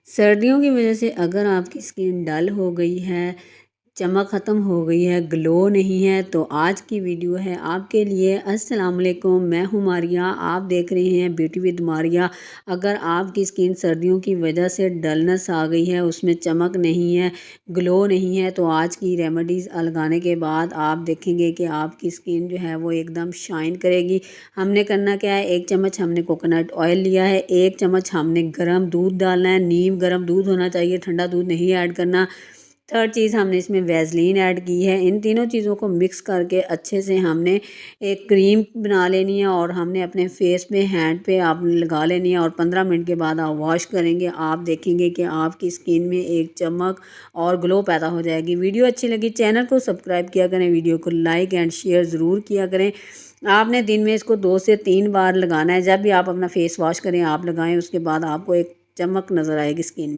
सर्दियों की वजह से अगर आपकी स्किन डल हो गई है, चमक ख़त्म हो गई है, ग्लो नहीं है, तो आज की वीडियो है आपके लिए। अस्सलाम वालेकुम, मैं हूँ मारिया, आप देख रहे हैं ब्यूटी विद मारिया। अगर आपकी स्किन सर्दियों की वजह से डलनेस आ गई है, उसमें चमक नहीं है, ग्लो नहीं है, तो आज की रेमेडीज़ लगाने के बाद आप देखेंगे कि आपकी स्किन जो है वो एकदम शाइन करेगी। हमने करना क्या है, 1 चम्मच हमने कोकोनट ऑयल लिया है, 1 चम्मच हमने गर्म दूध डालना है। नीम गर्म दूध होना चाहिए, ठंडा दूध नहीं ऐड करना। थर्ड चीज़ हमने इसमें वैसलीन ऐड की है। इन तीनों चीज़ों को मिक्स करके अच्छे से हमने एक क्रीम बना लेनी है और हमने अपने फेस पे, हैंड पे आपने लगा लेनी है और 15 मिनट के बाद आप वॉश करेंगे। आप देखेंगे कि आपकी स्किन में एक चमक और ग्लो पैदा हो जाएगी। वीडियो अच्छी लगी चैनल को सब्सक्राइब किया करें, वीडियो को लाइक एंड शेयर ज़रूर किया करें। आपने दिन में इसको 2 से 3 बार लगाना है। जब भी आप अपना फेस वॉश करें आप लगाएं, उसके बाद आपको एक चमक नज़र आएगी स्किन।